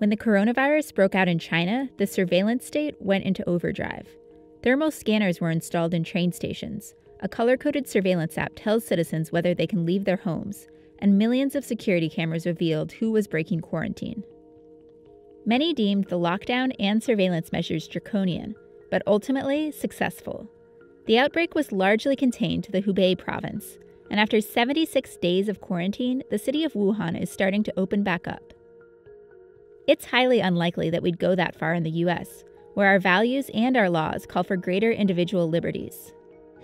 When the coronavirus broke out in China, the surveillance state went into overdrive. Thermal scanners were installed in train stations. A color-coded surveillance app tells citizens whether they can leave their homes, and millions of security cameras revealed who was breaking quarantine. Many deemed the lockdown and surveillance measures draconian, but ultimately successful. The outbreak was largely contained to the Hubei province, and after 76 days of quarantine, the city of Wuhan is starting to open back up. It's highly unlikely that we'd go that far in the US, where our values and our laws call for greater individual liberties.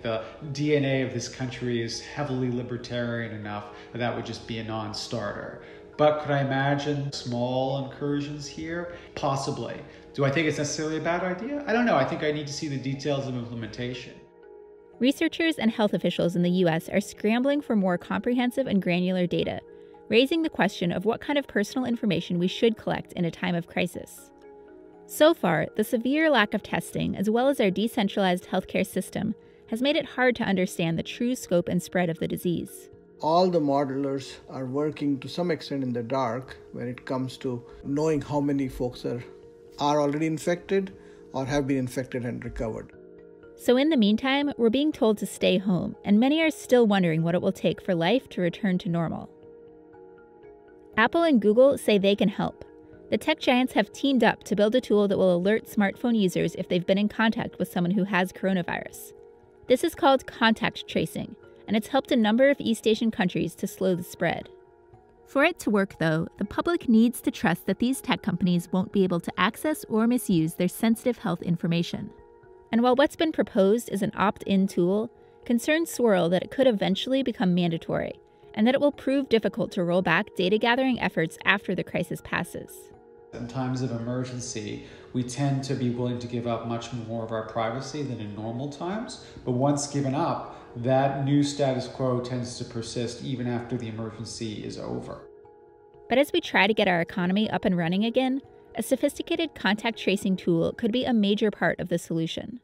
The DNA of this country is heavily libertarian enough that that would just be a non-starter. But could I imagine small incursions here? Possibly. Do I think it's necessarily a bad idea? I don't know. I think I need to see the details of implementation. Researchers and health officials in the US are scrambling for more comprehensive and granular data, raising the question of what kind of personal information we should collect in a time of crisis. So far, the severe lack of testing, as well as our decentralized healthcare system, has made it hard to understand the true scope and spread of the disease. All the modelers are working to some extent in the dark when it comes to knowing how many folks are already infected or have been infected and recovered. So in the meantime, we're being told to stay home, and many are still wondering what it will take for life to return to normal. Apple and Google say they can help. The tech giants have teamed up to build a tool that will alert smartphone users if they've been in contact with someone who has coronavirus. This is called contact tracing, and it's helped a number of East Asian countries to slow the spread. For it to work, though, the public needs to trust that these tech companies won't be able to access or misuse their sensitive health information. And while what's been proposed is an opt-in tool, concerns swirl that it could eventually become mandatory, and that it will prove difficult to roll back data gathering efforts after the crisis passes. In times of emergency, we tend to be willing to give up much more of our privacy than in normal times. But once given up, that new status quo tends to persist even after the emergency is over. But as we try to get our economy up and running again, a sophisticated contact tracing tool could be a major part of the solution.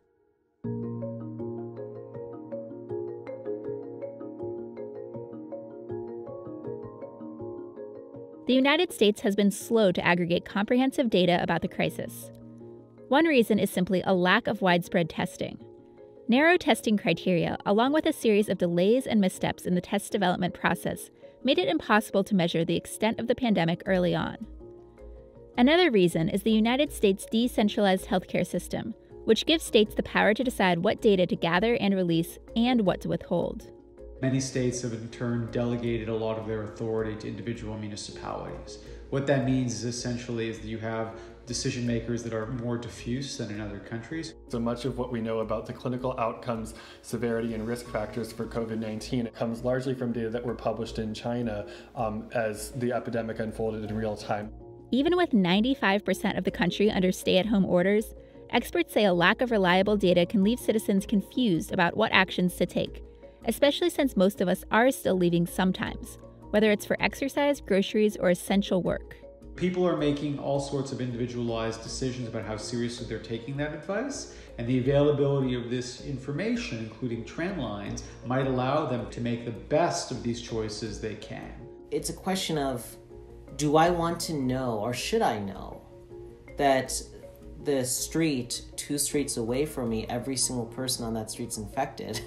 The United States has been slow to aggregate comprehensive data about the crisis. One reason is simply a lack of widespread testing. Narrow testing criteria, along with a series of delays and missteps in the test development process, made it impossible to measure the extent of the pandemic early on. Another reason is the United States' decentralized healthcare system, which gives states the power to decide what data to gather and release and what to withhold. Many states have in turn delegated a lot of their authority to individual municipalities. What that means is essentially is that you have decision makers that are more diffuse than in other countries. So much of what we know about the clinical outcomes, severity, and risk factors for COVID-19 comes largely from data that were published in China as the epidemic unfolded in real time. Even with 95% of the country under stay-at-home orders, experts say a lack of reliable data can leave citizens confused about what actions to take, especially since most of us are still leaving sometimes, whether it's for exercise, groceries, or essential work. People are making all sorts of individualized decisions about how seriously they're taking that advice, and the availability of this information, including trend lines, might allow them to make the best of these choices they can. It's a question of, do I want to know, or should I know, that the street 2 streets away from me, every single person on that street's infected,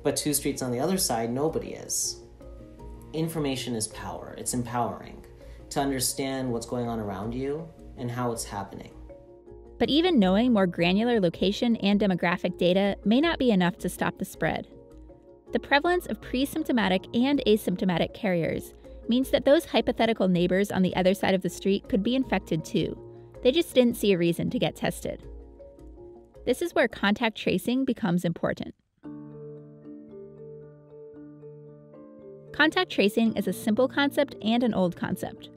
but 2 streets on the other side, nobody is? Information is power. It's empowering to understand what's going on around you and how it's happening. But even knowing more granular location and demographic data may not be enough to stop the spread. The prevalence of pre-symptomatic and asymptomatic carriers means that those hypothetical neighbors on the other side of the street could be infected too. They just didn't see a reason to get tested. This is where contact tracing becomes important. Contact tracing is a simple concept and an old concept.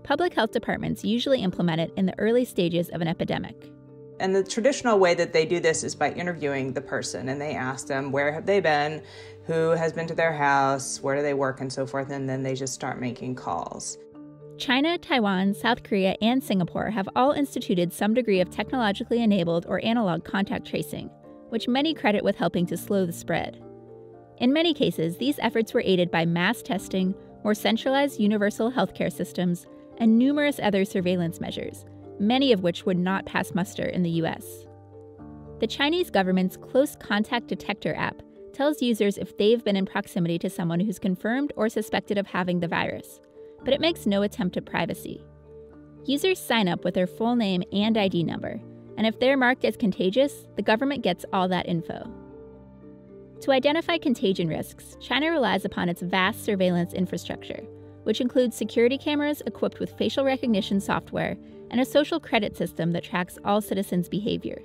Public health departments usually implement it in the early stages of an epidemic. And the traditional way that they do this is by interviewing the person, and they ask them where have they been, who has been to their house, where do they work, and so forth, and then they just start making calls. China, Taiwan, South Korea, and Singapore have all instituted some degree of technologically enabled or analog contact tracing, which many credit with helping to slow the spread. In many cases, these efforts were aided by mass testing, more centralized universal healthcare systems, and numerous other surveillance measures, many of which would not pass muster in the US. The Chinese government's Close Contact Detector app tells users if they've been in proximity to someone who's confirmed or suspected of having the virus, but it makes no attempt at privacy. Users sign up with their full name and ID number, and if they're marked as contagious, the government gets all that info. To identify contagion risks, China relies upon its vast surveillance infrastructure, which includes security cameras equipped with facial recognition software and a social credit system that tracks all citizens' behavior.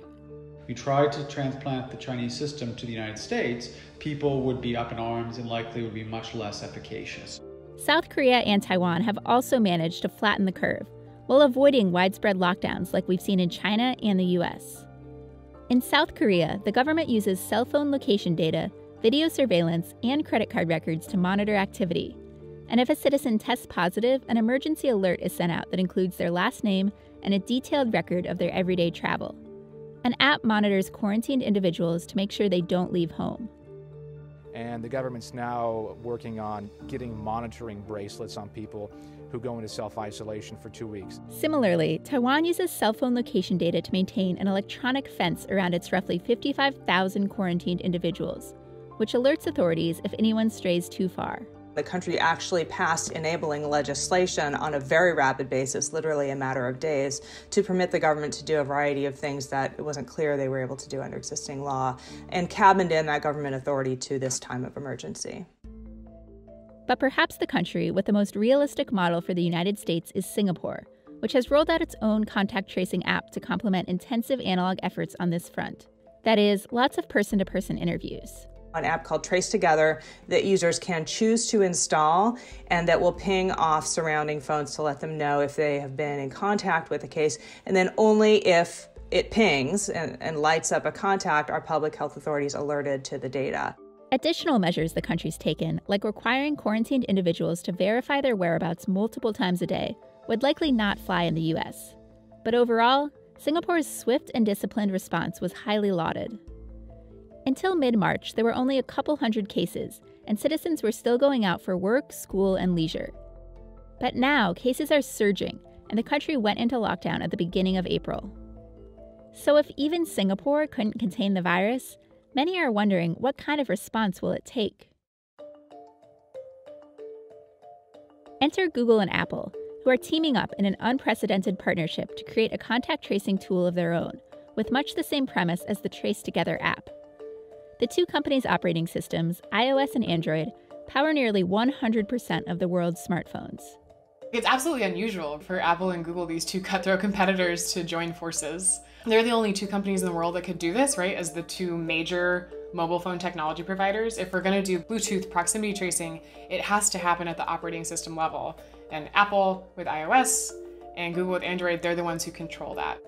If you tried to transplant the Chinese system to the United States, people would be up in arms and likely would be much less efficacious. South Korea and Taiwan have also managed to flatten the curve, while avoiding widespread lockdowns like we've seen in China and the US. In South Korea, the government uses cell phone location data, video surveillance, and credit card records to monitor activity. And if a citizen tests positive, an emergency alert is sent out that includes their last name and a detailed record of their everyday travel. An app monitors quarantined individuals to make sure they don't leave home. And the government's now working on getting monitoring bracelets on people who go into self-isolation for 2 weeks. Similarly, Taiwan uses cell phone location data to maintain an electronic fence around its roughly 55,000 quarantined individuals, which alerts authorities if anyone strays too far. The country actually passed enabling legislation on a very rapid basis, literally a matter of days, to permit the government to do a variety of things that it wasn't clear they were able to do under existing law, and cabined in that government authority to this time of emergency. But perhaps the country with the most realistic model for the United States is Singapore, which has rolled out its own contact tracing app to complement intensive analog efforts on this front. That is, lots of person-to-person interviews. An app called Trace Together that users can choose to install and that will ping off surrounding phones to let them know if they have been in contact with a case. And then only if it pings and lights up a contact are public health authorities alerted to the data. Additional measures the country's taken, like requiring quarantined individuals to verify their whereabouts multiple times a day, would likely not fly in the US. But overall, Singapore's swift and disciplined response was highly lauded. Until mid-March, there were only a couple hundred cases, and citizens were still going out for work, school, and leisure. But now, cases are surging, and the country went into lockdown at the beginning of April. So if even Singapore couldn't contain the virus, many are wondering what kind of response will it take? Enter Google and Apple, who are teaming up in an unprecedented partnership to create a contact tracing tool of their own, with much the same premise as the Trace Together app. The two companies' operating systems, iOS and Android, power nearly 100% of the world's smartphones. It's absolutely unusual for Apple and Google, these two cutthroat competitors, to join forces. They're the only two companies in the world that could do this, right, as the two major mobile phone technology providers. If we're going to do Bluetooth proximity tracing, it has to happen at the operating system level. And Apple with iOS and Google with Android, they're the ones who control that.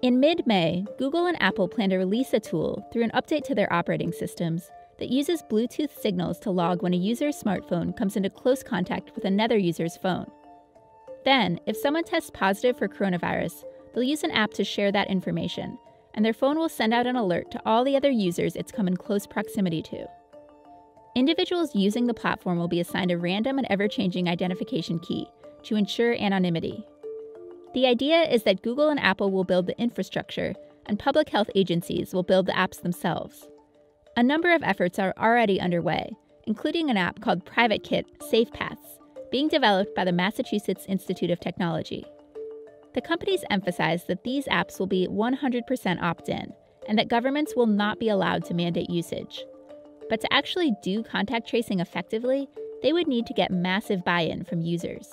In mid-May, Google and Apple plan to release a tool through an update to their operating systems that uses Bluetooth signals to log when a user's smartphone comes into close contact with another user's phone. Then, if someone tests positive for coronavirus, they'll use an app to share that information, and their phone will send out an alert to all the other users it's come in close proximity to. Individuals using the platform will be assigned a random and ever-changing identification key to ensure anonymity. The idea is that Google and Apple will build the infrastructure, and public health agencies will build the apps themselves. A number of efforts are already underway, including an app called Private Kit Safe Paths, being developed by the Massachusetts Institute of Technology. The companies emphasize that these apps will be 100% opt-in, and that governments will not be allowed to mandate usage. But to actually do contact tracing effectively, they would need to get massive buy-in from users.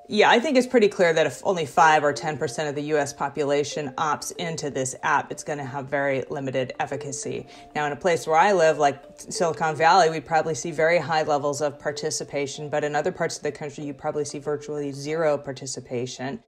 Yeah, I think it's pretty clear that if only 5 or 10% of the U.S. population opts into this app, it's going to have very limited efficacy. Now, in a place where I live, like Silicon Valley, we probably see very high levels of participation, but in other parts of the country, you probably see virtually zero participation.